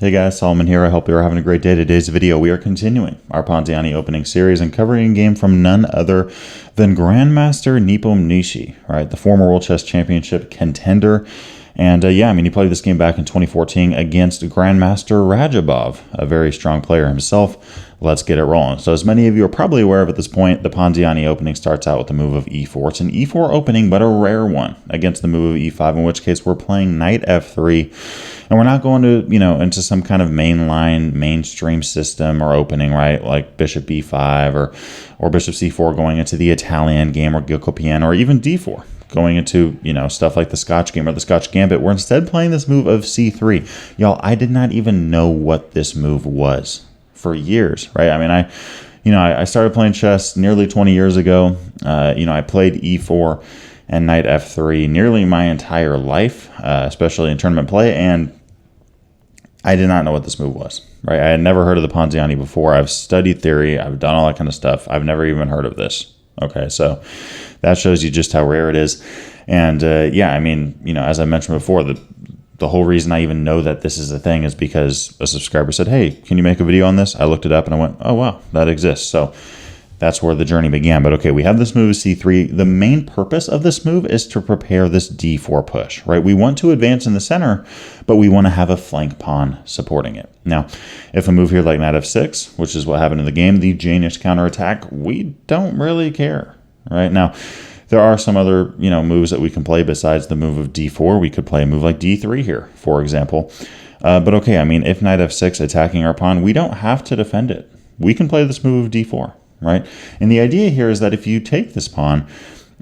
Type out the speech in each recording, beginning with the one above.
Hey guys, Solomon here. I hope you're having a great day. Today's video, we are continuing our Ponziani opening series and covering a game from none other than Grandmaster Nepo, right? The former World Chess Championship contender. And yeah, I mean, he played this game back in 2014 against Grandmaster Radjabov, a very strong player himself. Let's get it rolling. So as many of you are probably aware of at this point, the Ponziani opening starts out with the move of e4. It's an e4 opening, but a rare one against the move of e5, in which case we're playing knight f3. And we're not going to, into some kind of mainline, mainstream system or opening, right? Like bishop b5 or bishop c4 going into the Italian game or Gioco Piano or even d4. Going into, stuff like the Scotch game or the Scotch Gambit. We're instead playing this move of c3. Y'all, I did not even know what this move was for years, right? I mean, I started playing chess nearly 20 years ago. I played e4 and knight f3 nearly my entire life, especially in tournament play, and I did not know what this move was, right? I had never heard of the Ponziani before. I've studied theory. I've done all that kind of stuff. I've never even heard of this. Okay, so that shows you just how rare it is. And yeah, I mean, as I mentioned before, the whole reason I even know that this is a thing is because a subscriber said, hey, can you make a video on this? I looked it up and I went, oh, wow, that exists. So that's where the journey began. But okay, we have this move c3. The main purpose of this move is to prepare this d4 push, right? We want to advance in the center, but we want to have a flank pawn supporting it. Now, if a move here like knight f6, which is what happened in the game, the Janish counterattack, we don't really care, right? Now, there are some other, moves that we can play besides the move of d4. We could play a move like d3 here, for example. But okay, I mean, if knight f6 attacking our pawn, we don't have to defend it. We can play this move of d4. Right? And the idea here is that if you take this pawn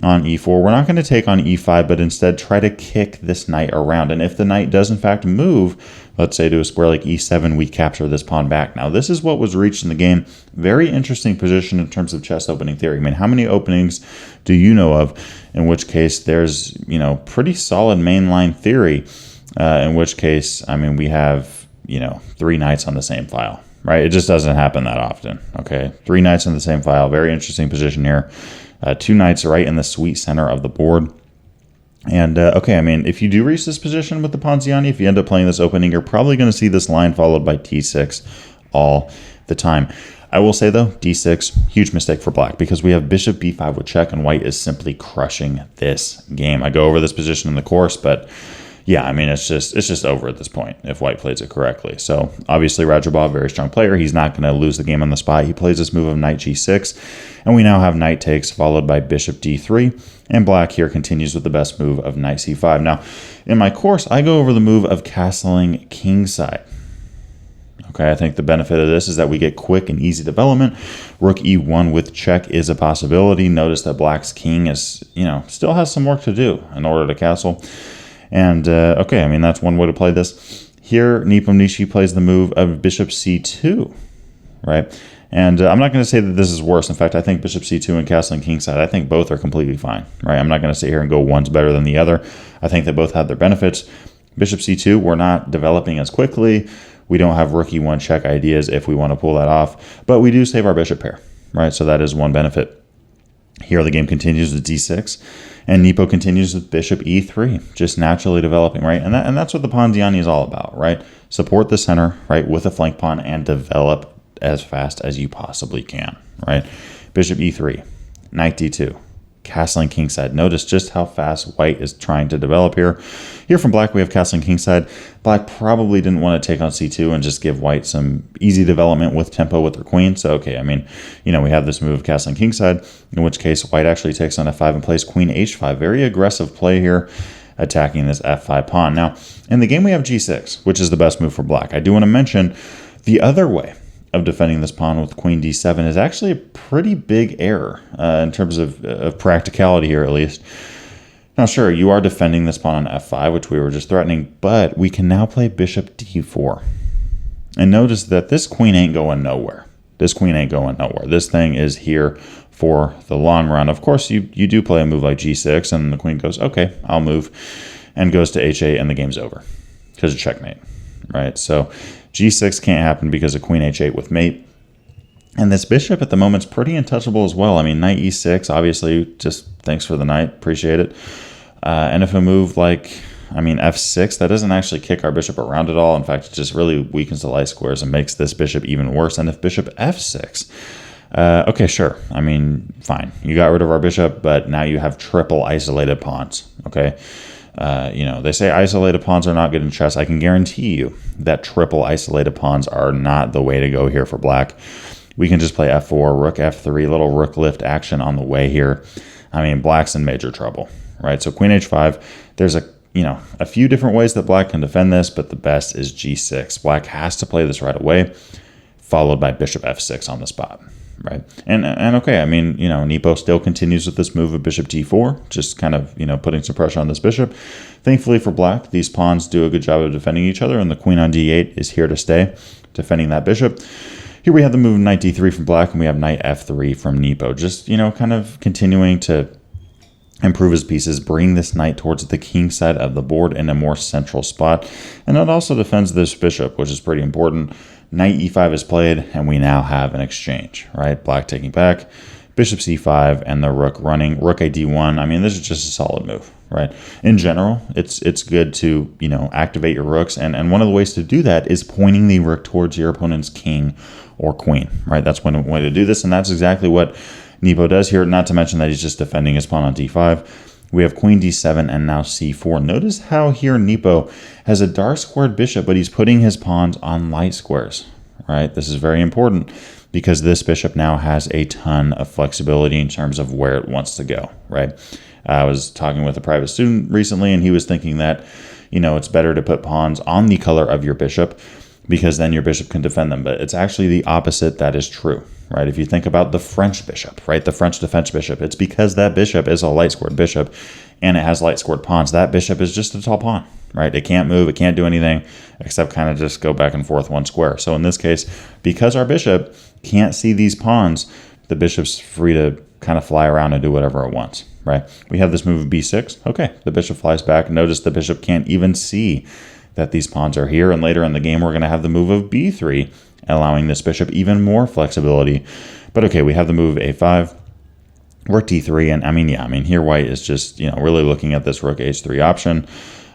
on e4, we're not going to take on e5, but instead try to kick this knight around. And if the knight does in fact move, let's say to a square like e7, we capture this pawn back. Now, this is what was reached in the game. Very interesting position in terms of chess opening theory. I mean, how many openings do you know of in which case there's, pretty solid mainline theory, in which case, I mean, we have, 3 knights on the same file. Right, it just doesn't happen that often. Okay, 3 knights in the same file. Very interesting position here. 2 knights right in the sweet center of the board. And okay, I mean, if you do reach this position with the Ponziani, if you end up playing this opening, you're probably going to see this line followed by t6 all the time. I will say though, d6, huge mistake for black because we have bishop b5 with check, and white is simply crushing this game. I go over this position in the course, but yeah, I mean, it's just over at this point if white plays it correctly. So obviously Radjabov, very strong player. He's not going to lose the game on the spot. He plays this move of knight g6, and we now have knight takes followed by bishop d3, and black here continues with the best move of knight c5. Now, in my course, I go over the move of castling kingside. Okay, I think the benefit of this is that we get quick and easy development. Rook e1 with check is a possibility. Notice that black's king is, still has some work to do in order to castle. And, okay, I mean, that's one way to play this. Here, Nepo plays the move of bishop c2, right? And I'm not going to say that this is worse. In fact, I think bishop c2 and castling kingside, I think both are completely fine, right? I'm not going to sit here and go one's better than the other. I think they both have their benefits. Bishop c2, we're not developing as quickly. We don't have rook e1 check ideas if we want to pull that off. But we do save our bishop pair, right? So that is one benefit. Here the game continues with d6, and Nepo continues with bishop e3, just naturally developing, right? And that's what the Ponziani is all about, right? Support the center, right, with a flank pawn and develop as fast as you possibly can, right? Bishop e3, knight d2, castling kingside. Notice just how fast white is trying to develop here. Here from black, we have castling kingside. Black probably didn't want to take on c2 and just give white some easy development with tempo with their queen. So, okay, I mean, we have this move of castling kingside, in which case white actually takes on f5 and plays queen h5. Very aggressive play here, attacking this f5 pawn. Now, in the game, we have g6, which is the best move for black. I do want to mention the other way of defending this pawn with queen d7 is actually a pretty big error in terms of practicality here, at least. Now, sure, you are defending this pawn on f5, which we were just threatening, but we can now play bishop d4. And notice that this queen ain't going nowhere. This queen ain't going nowhere. This thing is here for the long run. Of course, you do play a move like g6, and the queen goes, okay, I'll move, and goes to h8, and the game's over because of checkmate, right? So g6 can't happen because of queen h8 with mate. And this bishop at the moment is pretty untouchable as well. I mean, knight e6, obviously, just thanks for the knight. Appreciate it. And if a move like I mean, f6, that doesn't actually kick our bishop around at all. In fact, it just really weakens the light squares and makes this bishop even worse. And if bishop f6, okay, sure. I mean, fine. You got rid of our bishop, but now you have triple isolated pawns, okay? You know, they say isolated pawns are not good in chess. I can guarantee you that triple isolated pawns are not the way to go here for black. We can just play f4, rook f3, little rook lift action on the way here. I mean, black's in major trouble, right? So queen h5, there's a few different ways that black can defend this, but the best is g6. Black has to play this right away, followed by bishop f6 on the spot. Right. And okay, I mean, you know, Nepo still continues with this move of bishop d4, just kind of, you know, putting some pressure on this bishop. Thankfully for black, these pawns do a good job of defending each other, and the queen on d8 is here to stay, defending that bishop. Here we have the move knight d3 from black, and we have knight f3 from Nepo, just, you know, kind of continuing to improve his pieces, bring this knight towards the king side of the board in a more central spot. And that also defends this bishop, which is pretty important. Knight e5 is played, and we now have an exchange, right? Black taking back, bishop c5, and the rook running, rook a d1. I mean, this is just a solid move, right? In general, it's good to, you know, activate your rooks, and one of the ways to do that is pointing the rook towards your opponent's king or queen, right? That's one way to do this, and that's exactly what Nepo does here, not to mention that he's just defending his pawn on d5. We have queen d7 and now c4. Notice how here Nepo has a dark squared bishop, but he's putting his pawns on light squares, right? This is very important because this bishop now has a ton of flexibility in terms of where it wants to go, right? I was talking with a private student recently, and he was thinking that, you know, it's better to put pawns on the color of your bishop because then your bishop can defend them. But it's actually the opposite that is true, right? If you think about the French bishop, right? The French defense bishop, it's because that bishop is a light squared bishop and it has light squared pawns. That bishop is just a tall pawn, right? It can't move, it can't do anything except kind of just go back and forth one square. So in this case, because our bishop can't see these pawns, the bishop's free to kind of fly around and do whatever it wants, right? We have this move of b6. Okay, the bishop flies back. Notice the bishop can't even see that these pawns are here. And later in the game, we're going to have the move of b3, allowing this bishop even more flexibility. But okay, we have the move a5, rook d3, and I mean, here white is just, you know, really looking at this rook h3 option.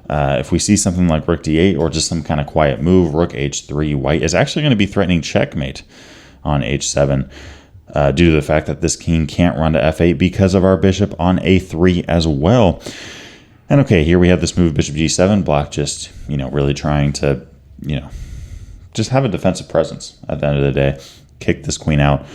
If we see something like rook d8 or just some kind of quiet move, rook h3, white is actually going to be threatening checkmate on h7 due to the fact that this king can't run to f8 because of our bishop on a3 as well. And okay, here we have this move bishop g7, black just, you know, really trying to, you know, just have a defensive presence at the end of the day, kick this queen out.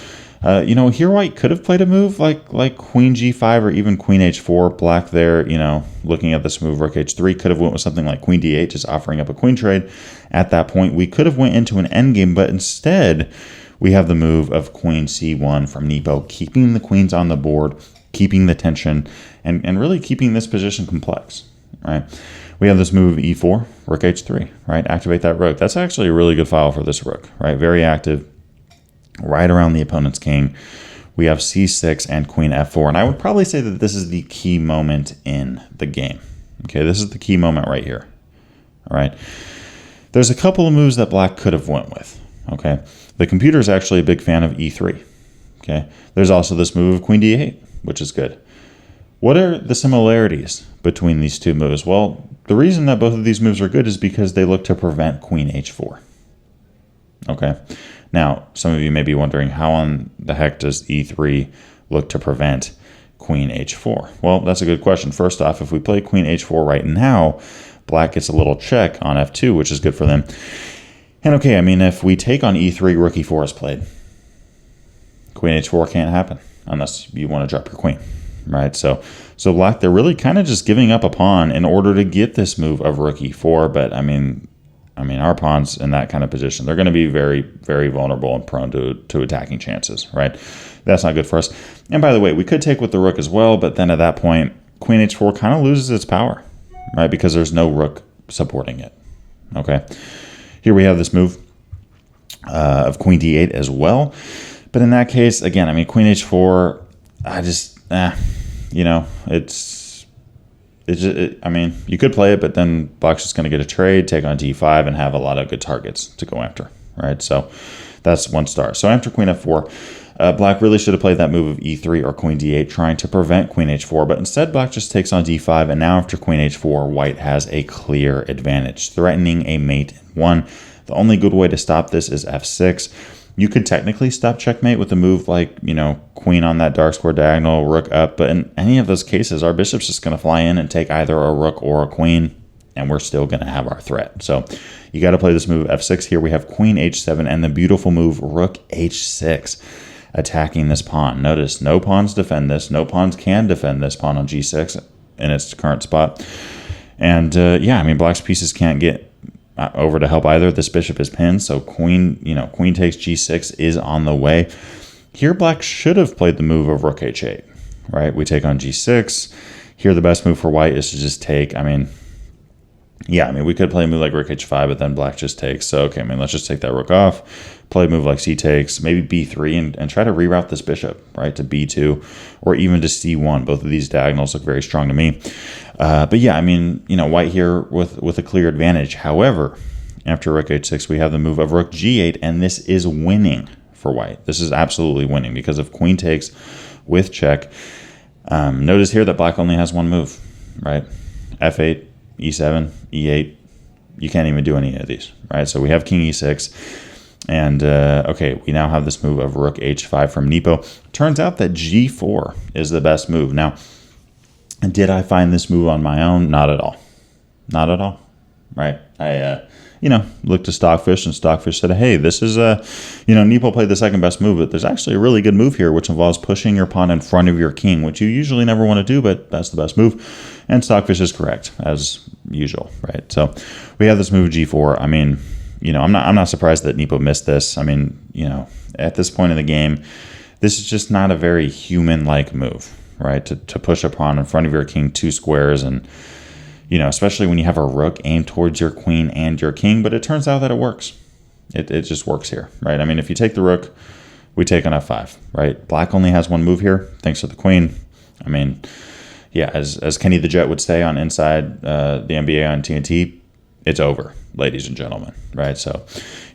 You know, here white could have played a move like queen g5 or even queen h4. Black there, you know, looking at this move, rook h3, could have went with something like queen d8, just offering up a queen trade. At that point, we could have went into an endgame, but instead, we have the move of queen c1 from Nepo, keeping the queens on the board, keeping the tension, and really keeping this position complex, right? We have this move e4, rook h3, right? Activate that rook. That's actually a really good file for this rook, right? Very active, right around the opponent's king. We have c6 and queen f4, and I would probably say that this is the key moment in the game. Okay, this is the key moment right here, all right? There's a couple of moves that black could have went with, okay? The computer is actually a big fan of e3, okay? There's also this move of queen d8, which is good. What are the similarities between these two moves? Well, the reason that both of these moves are good is because they look to prevent queen h4. Okay. Now, some of you may be wondering, how on the heck does e3 look to prevent queen h4? Well, that's a good question. First off, if we play queen h4 right now, black gets a little check on f2, which is good for them. And okay, I mean, if we take on e3, rook e4 is played. Queen h4 can't happen unless you want to drop your queen. Right, so black, they're really kind of just giving up a pawn in order to get this move of rook e4. But I mean, our pawns in that kind of position, they're going to be very, very vulnerable and prone to attacking chances. Right, that's not good for us. And by the way, we could take with the rook as well, but then at that point, queen h4 kind of loses its power, right? Because there's no rook supporting it. Okay, here we have this move of queen d8 as well. But in that case, again, I mean, queen h4, you know, I mean, you could play it, but then black's just going to get a trade, take on d5, and have a lot of good targets to go after, right? So That's 1 star. So after queen f4, black really should have played that move of e3 or queen d8, trying to prevent queen h4, but instead black just takes on d5, and now after queen h4, white has a clear advantage, threatening a mate in 1. The only good way to stop this is f6. You could technically stop checkmate with a move like, you know, queen on that dark square diagonal, rook up, but in any of those cases, our bishop's just going to fly in and take either a rook or a queen, and we're still going to have our threat. So you got to play this move f6. Here we have queen h7 and the beautiful move rook h6, attacking this pawn. Notice no pawns defend this. No pawns can defend this pawn on g6 in its current spot. And yeah, I mean, black's pieces can't get over to help either. This bishop is pinned, so queen, you know, queen takes g6 is on the way. Here black should have played the move of rook h8, right? We take on g6. Here the best move for white is to just take. I mean, yeah, I mean, we could play a move like rook h5, but then black just takes. So, okay, I mean, let's just take that rook off, play a move like c takes, maybe b3, and try to reroute this bishop, right, to b2, or even to c1. Both of these diagonals look very strong to me. But yeah, I mean, you know, white here with a clear advantage. However, after rook h6, we have the move of rook g8, and this is winning for white. This is absolutely winning because if queen takes with check, notice here that black only has one move, right? f8, e7, e8, you can't even do any of these, right? So we have king e6, and okay, we now have this move of rook h5 from Nepo. Turns out that g4 is the best move. Now, did I find this move on my own? Not at all. Not at all, right? I, you know, looked to Stockfish, and Stockfish said, hey, this is, you know, Nepo played the second best move, but there's actually a really good move here, which involves pushing your pawn in front of your king, which you usually never want to do, but that's the best move. And Stockfish is correct, as usual, right? So we have this move g4. I mean, you know, I'm not surprised that Nepo missed this. I mean, you know, at this point in the game, this is just not a very human-like move, right? To push a pawn in front of your king 2 squares, and, you know, especially when you have a rook aimed towards your queen and your king, but it turns out that it works. It just works here, right? I mean, if you take the rook, we take on f5, right? Black only has one move here, thanks to the queen. I mean, yeah, as Kenny the Jet would say on Inside the NBA on TNT, it's over, ladies and gentlemen, right? So,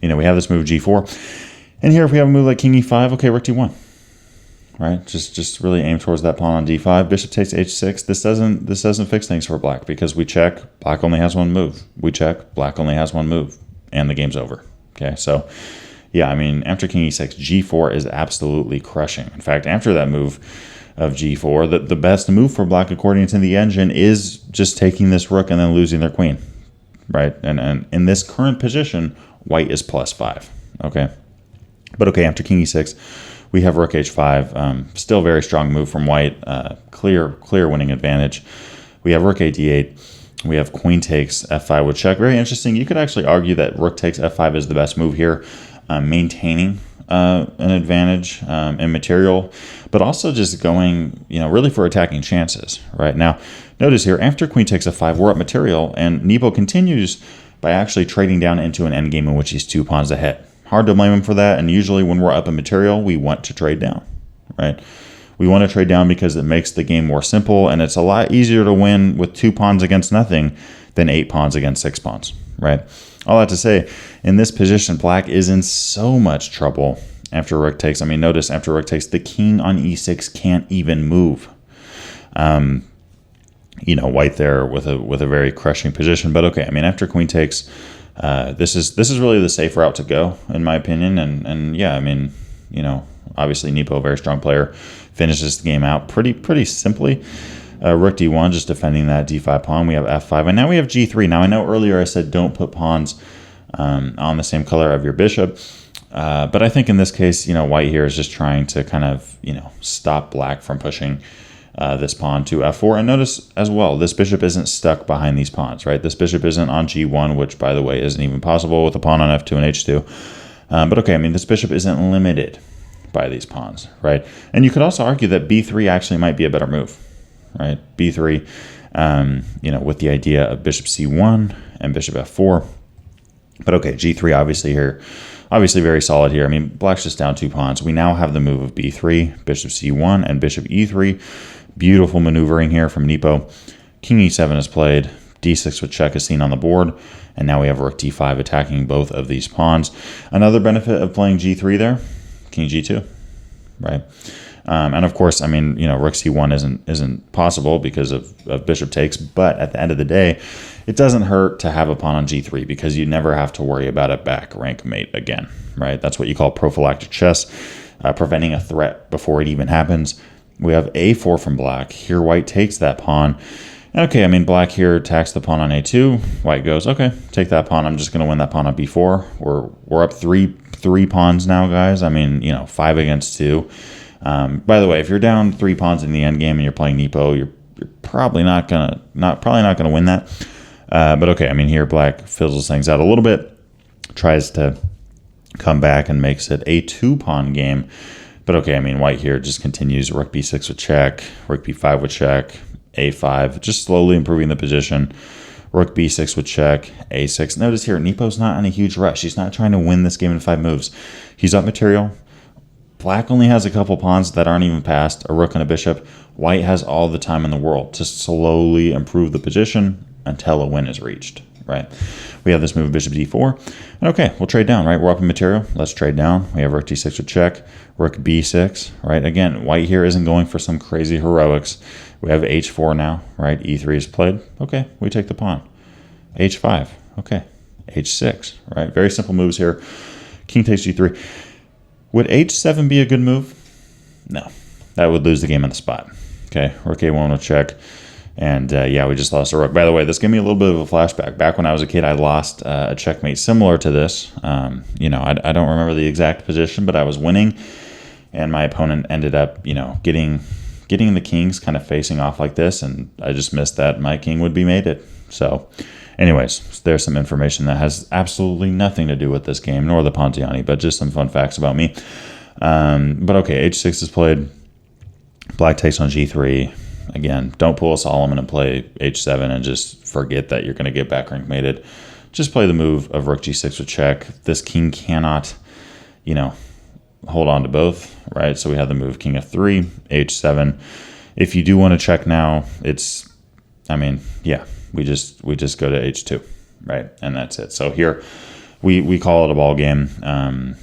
you know, we have this move g4, and here if we have a move like king e5, okay, rook d1, right? Just really aim towards that pawn on d5. Bishop takes h6. This doesn't fix things for black because we check, black only has one move. We check, black only has one move, and the game's over. Okay, so yeah, I mean, after king e6, g4 is absolutely crushing. In fact, after that move of g4, the best move for black, according to the engine, is just taking this rook and then losing their queen, right? And in this current position, white is +5, okay? But okay, after king e6, we have rook h5, still very strong move from white, clear winning advantage. We have rook a8, we have queen takes f5 with check. Very interesting. You could actually argue that rook takes f5 is the best move here, maintaining an advantage in material, but also just going, you know, really for attacking chances. Right now, notice here after queen takes f5, we're up material, and Nepo continues by actually trading down into an endgame in which he's 2 pawns ahead. Hard to blame him for that, and usually when we're up in material, we want to trade down, right? We want to trade down because it makes the game more simple, and it's a lot easier to win with 2 pawns against nothing than 8 pawns against 6 pawns, right? All that to say, in this position, black is in so much trouble after rook takes. I mean, notice after rook takes, the king on e6 can't even move. You know, white there with a very crushing position. But okay, I mean, after queen takes, this is really the safe route to go, in my opinion. And yeah, I mean, you know, obviously Nepo, a very strong player, finishes the game out pretty simply. Rook d1, just defending that d5 pawn. We have f5, and now we have g3. Now, I know earlier I said don't put pawns on the same color of your bishop, but I think in this case, you know, white here is just trying to kind of, you know, stop black from pushing this pawn to f4. And notice as well, this bishop isn't stuck behind these pawns, right? This bishop isn't on g1, which, by the way, isn't even possible with a pawn on f2 and h2. But okay, I mean, this bishop isn't limited by these pawns, right? And you could also argue that b3 actually might be a better move, right? b3, you know, with the idea of bishop c1 and bishop f4. But okay, g3 obviously here, obviously very solid here. I mean, black's just down 2 pawns. We now have the move of b3, bishop c1, and bishop e3. Beautiful maneuvering here from Nepo. King e7 is played. d6 with check is seen on the board, and now we have rook d5 attacking both of these pawns. Another benefit of playing g3 there, king g2, right? And of course, I mean, you know, rook c1 isn't possible because of bishop takes, but at the end of the day, it doesn't hurt to have a pawn on g3 because you never have to worry about a back rank mate again, right? That's what you call prophylactic chess, preventing a threat before it even happens. We have a4 from black. Here white takes that pawn. Okay, I mean, black here attacks the pawn on a2. White goes, okay, take that pawn. I'm just going to win that pawn on b4. We're up three pawns now, guys. I mean, you know, 5 against 2. By the way, if you're down 3 pawns in the endgame and you're playing Nepo, you're probably not gonna win that. But okay, I mean, here black fizzles things out a little bit, tries to come back and makes it a 2-pawn game. But okay, I mean, white here just continues rook b6 with check, rook b5 with check, a5, just slowly improving the position. Rook b6 with check, a6. Notice here, Nepo's not in a huge rush. He's not trying to win this game in 5 moves. He's up material. Black only has a couple pawns that aren't even passed, a rook and a bishop. White has all the time in the world to slowly improve the position until a win is reached, right? We have this move bishop d4. And okay, we'll trade down, right? We're up in material. Let's trade down. We have rook d6 with check, rook b6, right? Again, white here isn't going for some crazy heroics. We have h4 now, right? e3 is played. Okay, we take the pawn. h5, okay. h6, right? Very simple moves here. King takes g3. Would h7 be a good move? No, that would lose the game on the spot. Okay, rook a1 with check. And yeah, we just lost a rook. By the way, this gave me a little bit of a flashback. Back when I was a kid, I lost a checkmate similar to this. You know, I don't remember the exact position, but I was winning. And my opponent ended up, you know, getting the kings kind of facing off like this. And I just missed that my king would be mated. So anyways, there's some information that has absolutely nothing to do with this game, nor the PONZIANI, but just some fun facts about me. But okay, h6 is played. Black takes on g3. Again, don't pull a Solomon and play h7 and just forget that you're going to get back rank mated. Just play the move of rook g6 with check. This king cannot, you know, hold on to both, right? So we have the move king f3, h7. If you do want to check now, it's, I mean, yeah, we just go to h2, right? And that's it. So here we call it a ball game.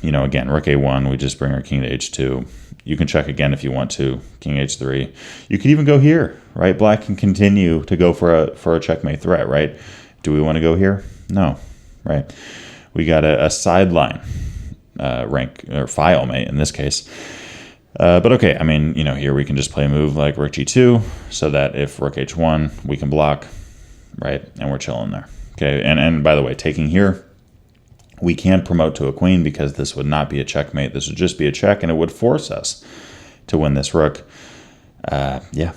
You know, again, rook a1, we just bring our king to h2. You can check again if you want to, king h3. You could even go here, right? Black can continue to go for a checkmate threat, right? Do we want to go here? No, right? We got a sideline rank, or file mate in this case. But okay, I mean, you know, here we can just play a move like rook g2 so that if rook h1, we can block, right? And we're chilling there. Okay, and by the way, taking here, we can't promote to a queen because this would not be a checkmate. This would just be a check, and it would force us to win this rook. Yeah,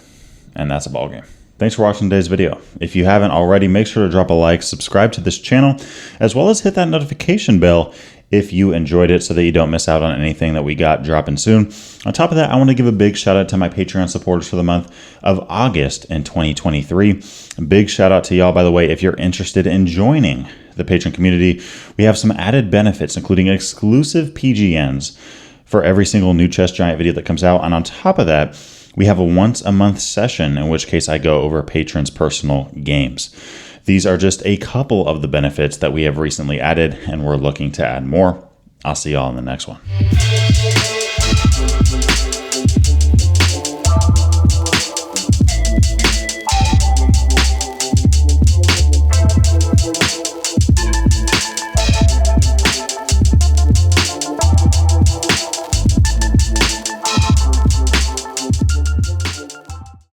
and that's a ball game. Thanks for watching today's video. If you haven't already, make sure to drop a like, subscribe to this channel, as well as hit that notification bell if you enjoyed it so that you don't miss out on anything that we got dropping soon. On top of that, I want to give a big shout out to my Patreon supporters for the month of August in 2023. A big shout out to y'all, by the way, if you're interested in joining the Patreon community. We have some added benefits, including exclusive PGNs for every single new Chess Giant video that comes out. And on top of that, we have a once-a-month session, in which case I go over patrons' personal games. These are just a couple of the benefits that we have recently added, and we're looking to add more. I'll see y'all in the next one.